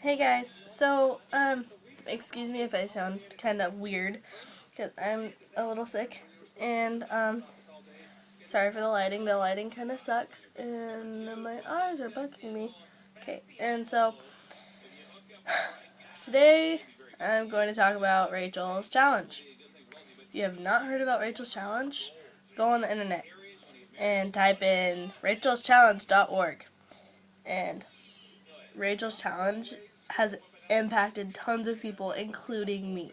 Hey guys, excuse me if I sound kind of weird, because I'm a little sick, and, sorry for the lighting. The lighting kind of sucks, and my eyes are bugging me. Okay, and so, today, I'm going to talk about Rachel's Challenge. If you have not heard about Rachel's Challenge, go on the internet, and type in rachelschallenge.org, and Rachel's Challenge has impacted tons of people, including me.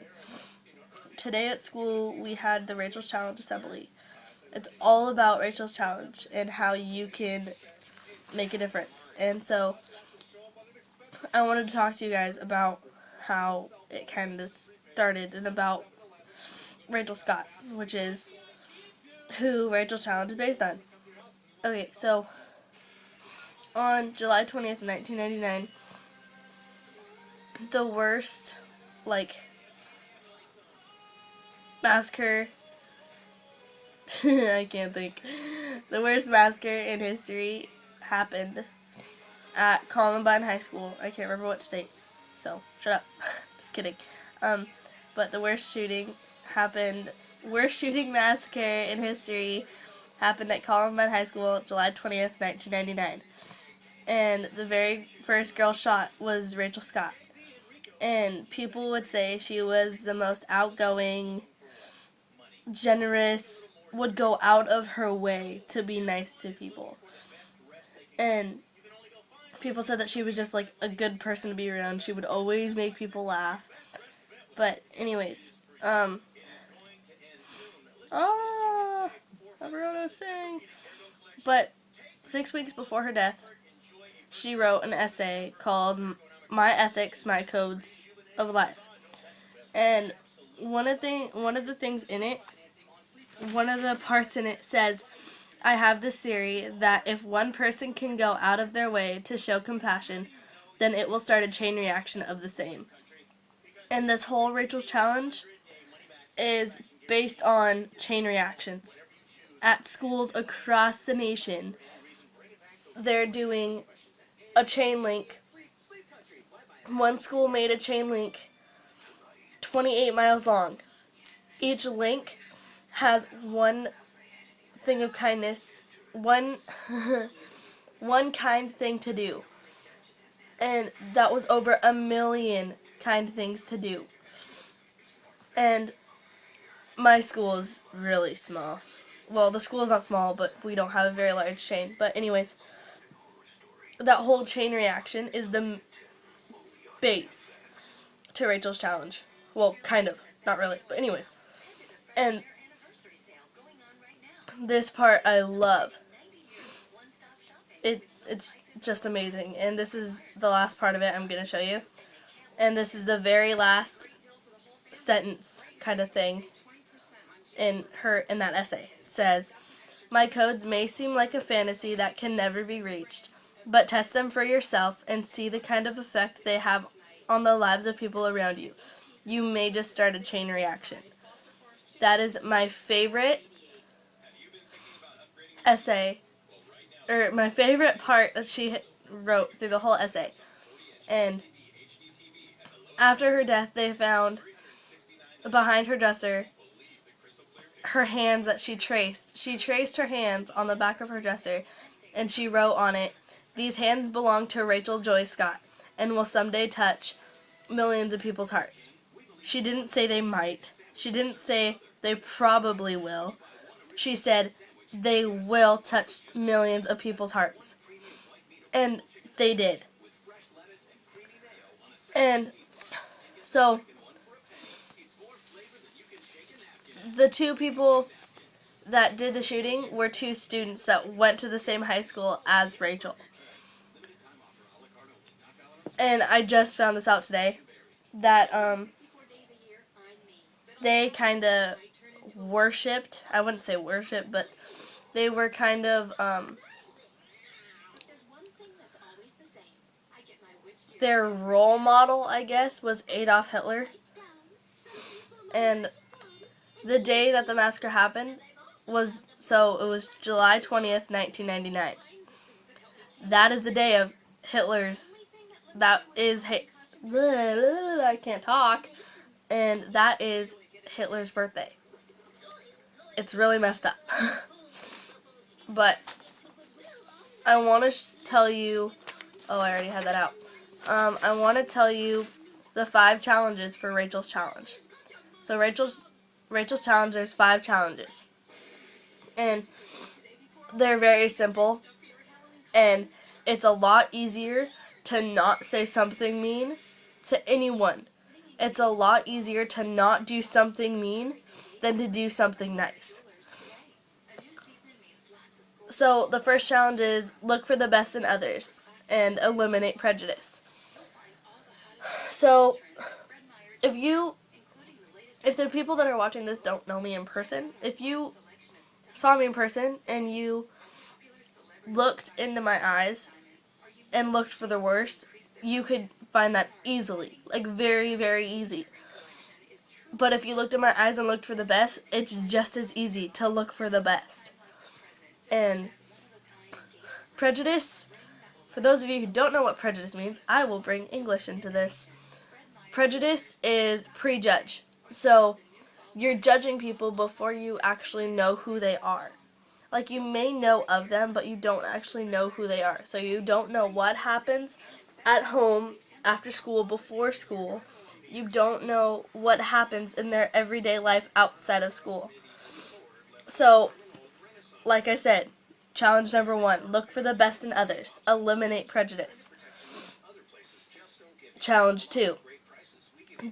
Today at school, we had the Rachel's Challenge Assembly. It's all about Rachel's Challenge and how you can make a difference. And so, I wanted to talk to you guys about how it kind of started and about Rachel Scott, which is who Rachel's Challenge is based on. Okay, so on July 20th, 1999, the worst, massacre. I can't think. The worst massacre in history happened at Columbine High School. I can't remember what state, so shut up. Just kidding. But the worst shooting massacre in history happened at Columbine High School, July 20th, 1999. And the very first girl shot was Rachel Scott. And people would say she was the most outgoing, generous, would go out of her way to be nice to people. And people said that she was just like a good person to be around. She would always make people laugh. But anyways, I forgot a thing. But 6 weeks before her death, she wrote an essay called My Ethics, My Codes of Life. And one of the things in it, one of the parts in it says, I have this theory that if one person can go out of their way to show compassion, then it will start a chain reaction of the same. And this whole Rachel's Challenge is based on chain reactions. At schools across the nation, they're doing a chain link. One school made a chain link 28 miles long. Each link has one thing of kindness, one kind thing to do. And that was over 1 million kind things to do. And my school is really small. Well, the school is not small, but we don't have a very large chain. But anyways, that whole chain reaction is the base to Rachel's Challenge. Well, kind of. Not really. But anyways. And this part I love. It's just amazing. And this is the last part of it I'm going to show you. And this is the very last sentence kind of thing in that essay. It says, my codes may seem like a fantasy that can never be reached, but test them for yourself and see the kind of effect they have on the lives of people around you. You may just start a chain reaction. That is my favorite essay, or my favorite part that she wrote through the whole essay. And after her death, they found behind her dresser her hands that she traced. She traced her hands on the back of her dresser, and she wrote on it, these hands belong to Rachel Joy Scott and will someday touch millions of people's hearts. She didn't say they might. She didn't say they probably will. She said they will touch millions of people's hearts. And they did. And so the two people that did the shooting were two students that went to the same high school as Rachel. And I just found this out today, that they kind of worshipped, I wouldn't say worship, but they were kind of, their role model, I guess, was Adolf Hitler. And the day that the massacre happened it was July 20th, 1999. That is the day of I can't talk, and that is Hitler's birthday. It's really messed up. But I want to tell you, oh, I already had that out. I want to tell you the 5 challenges for Rachel's challenge. So Rachel's challenge, there's 5 challenges. And they're very simple. And it's a lot easier to not say something mean to anyone. It's a lot easier to not do something mean than to do something nice. So the first challenge is look for the best in others and eliminate prejudice. So if the people that are watching this don't know me in person, if you saw me in person and you looked into my eyes and looked for the worst, you could find that easily, like very, very easy. But if you looked in my eyes and looked for the best, it's just as easy to look for the best. And prejudice, for those of you who don't know what prejudice means, I will bring English into this. Prejudice is prejudge. So you're judging people before you actually know who they are. Like, you may know of them, but you don't actually know who they are. So you don't know what happens at home, after school, before school. You don't know what happens in their everyday life outside of school. So, like I said, challenge number 1, look for the best in others. Eliminate prejudice. Challenge 2,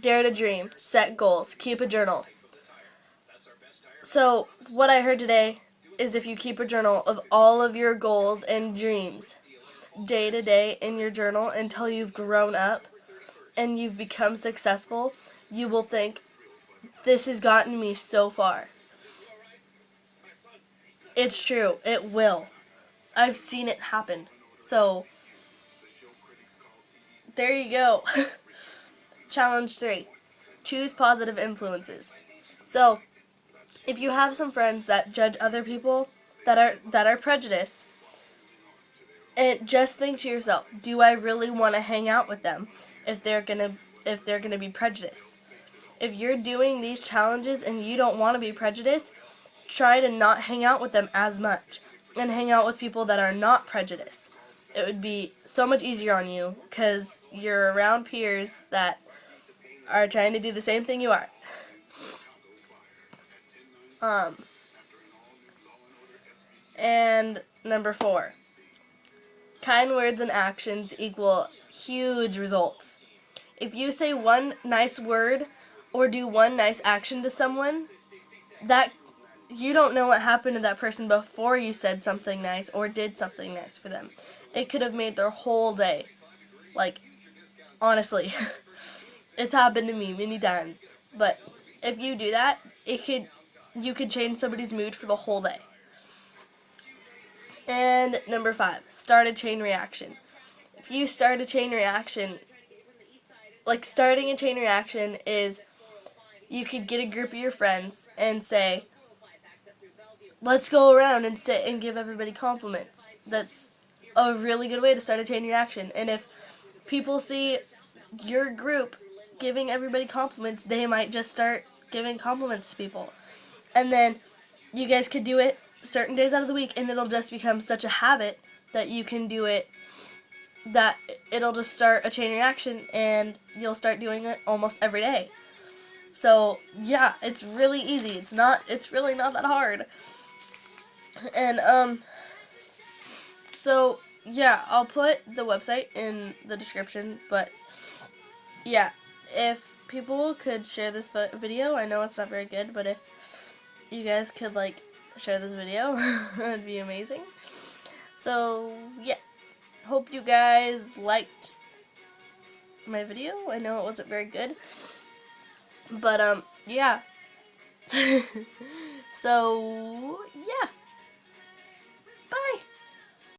dare to dream. Set goals. Keep a journal. So, what I heard today is if you keep a journal of all of your goals and dreams day to day in your journal until you've grown up and you've become successful, you will think, this has gotten me so far. It's true. It will. I've seen it happen. So, there you go. Challenge 3. Choose positive influences. So, if you have some friends that judge other people that are prejudiced, and just think to yourself, do I really want to hang out with them if they're gonna be prejudiced? If you're doing these challenges and you don't want to be prejudiced, try to not hang out with them as much and hang out with people that are not prejudiced. It would be so much easier on you because you're around peers that are trying to do the same thing you are. And number 4, kind words and actions equal huge results. If you say one nice word or do one nice action to someone, that you don't know what happened to that person before you said something nice or did something nice for them. It could have made their whole day. Like, honestly, it's happened to me many times. But if you do that, you could change somebody's mood for the whole day. And number 5, start a chain reaction. If you start a chain reaction, like starting a chain reaction is you could get a group of your friends and say, let's go around and sit and give everybody compliments. That's a really good way to start a chain reaction. And if people see your group giving everybody compliments, they might just start giving compliments to people. And then you guys could do it certain days out of the week, and it'll just become such a habit that you can do it, that it'll just start a chain reaction, and you'll start doing it almost every day. So, yeah, it's really easy. It's really not that hard. And, so, yeah, I'll put the website in the description, but, yeah, if people could share this video, I know it's not very good, but if you guys could, like, share this video, that'd be amazing. So, yeah, hope you guys liked my video. I know it wasn't very good, but, yeah. So,